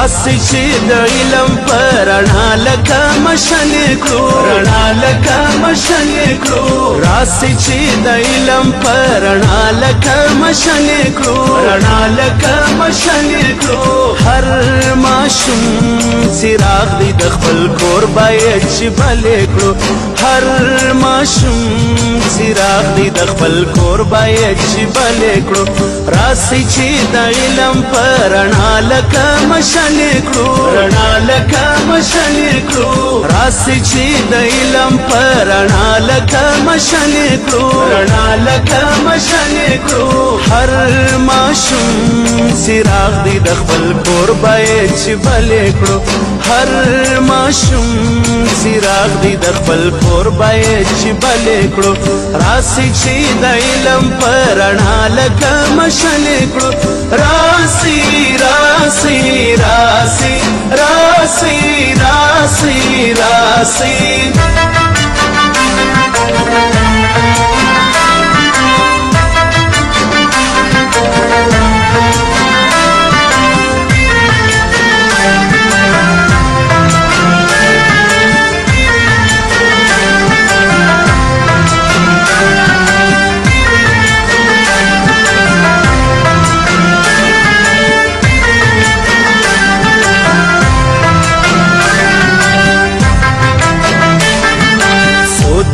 راسي چې د علم پر رڼا لکه مشعل کړو رڼا لکه مشعل کړو راسي چې د علم پر رڼا لکه مشعل کړو رڼا لکه مشعل کړو هر ماشوم څراغ دی د خپل کور باید چې بل کړو هر ماشوم څراغ دی د خپل کور باید چې بل کړو راسي چې د علم پر رڼا لکه مشعل کړو رڼا لکه مشعل کړو راسي چې د علم پر رڼا لکه مشعل کړو رڼا لکه مشعل کړو هر ماشوم څراغ دی د خپل کور باید چې بل کړو هر ماشوم څراغ دی د خپل کور باید چې بل کړو راسي چې د علم پر رڼا لکه مشعل کړو راسي راسي راسي راسي راسي راسي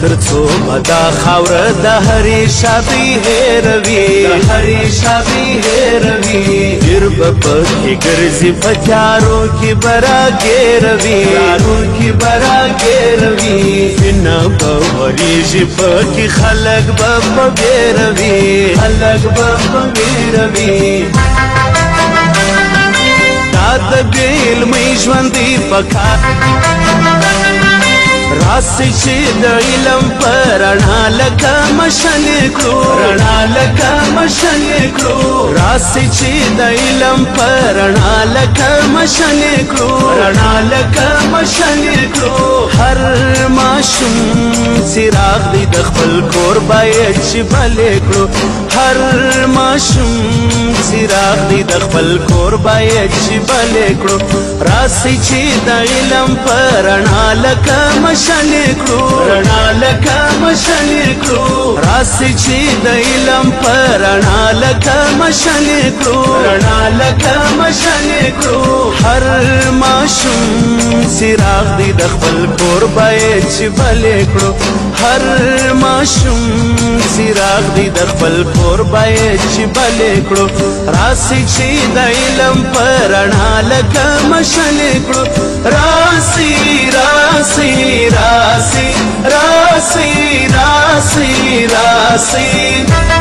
ترڅو بدا خاور د هرې شابي هېروي د هرې شابي هېروي ډېر به پکې ګرځي په تیارو کې به راګېروي تیارو کې به راګېروي مینه به ورېږي پکې خلک به په وېروي خلک به په وېروي دا د بې علمۍ ژوندۍ پکار راسي چې د علم پر رڼا لکه مشعل کړو رڼا لکه مشعل کړو راسي چې د علم پر رڼا لکه مشعل کړو رڼا لکه مشعل کړو هر ماشوم څراغ دی د خپل کور باید چې بل کړو هر ماشوم څراغ دی د خپل کور باید چې بل کړو راسي چې د علم پر رڼا لکه مشعل کړو رڼا لکه مشعل کړو راسي چې د علم پر رڼا لکه مشعل کړو رڼا لکه مشعل کړو هر ماشوم څراغ دی د خپل کور باید چې بل کړو هر ماشوم څراغ دی د خپل کور باید چې بل کړو راسي چې د علم پر رڼا لکه مشعل کړو راسي راسي راسي راسي راسي راسي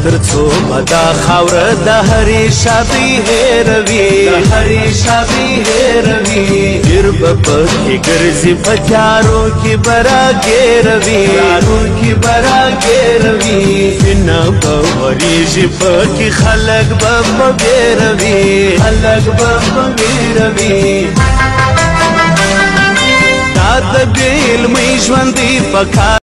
ترڅو بدا خاور د هرې شابي هېروي د هرې شابي هېروي ډېر به پکې ګرځي په تیارو کې به راګېروي تیارو کې به راګېروي مینه به ورېږي پکې خلک به په وېروي خلک به په وېروي دا د بې علمۍ ژوندۍ پکار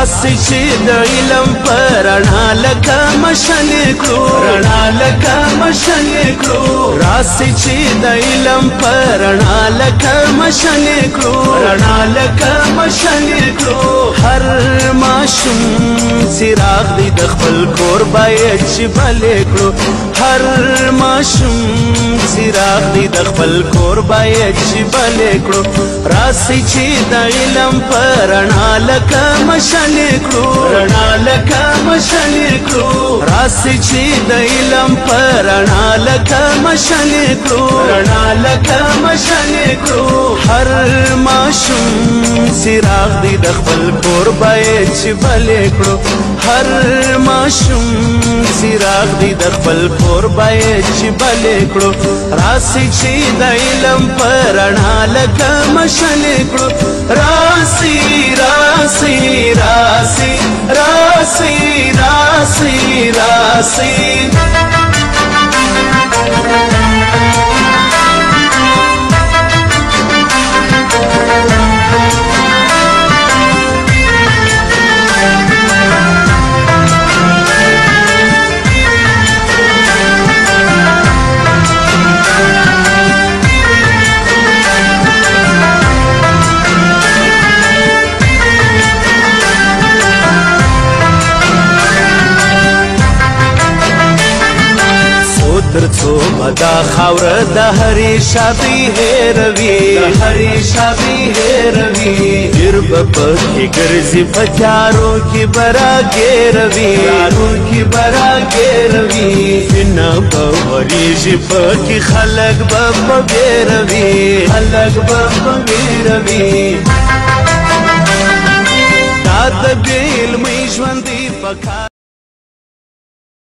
راسي چې د علم پر رڼا لکه مشعل کړو رڼا لکه مشعل کړو راسي چې د علم پر رڼا لکه مشعل کړو رڼا لکه مشعل کړو هر ماشوم څراغ دی د خپل کور باید چې بل کړو هر ماشوم څراغ دی د خپل کور باید چې بل کړو راسي چې د علم پر رڼا لکه مشعل کړو رڼا لکه مشعل کړو راسي چې د علم پر رڼا لکه مشعل کړو رڼا لکه مشعل کړو هر ماشوم څراغ دی د خپل کور باید چې بلې کړو هر ماشوم څراغ دی د خپل کور باید چې بلې کړو راسي چې د علم پر رڼا لکه مشعل کړو راسي راسي راسي راسي راسي راسي تر څو دا خاور د هرې شابې هېروي د هرې شابې هېروي ډېر به پکې ګرځي په تیارو کې به راګېروي تیارو کې به راګېروي نه به ورېږي پکې خلک به په وېروي خلک به په وېروي دا د بې علمۍ ژوند دی په کار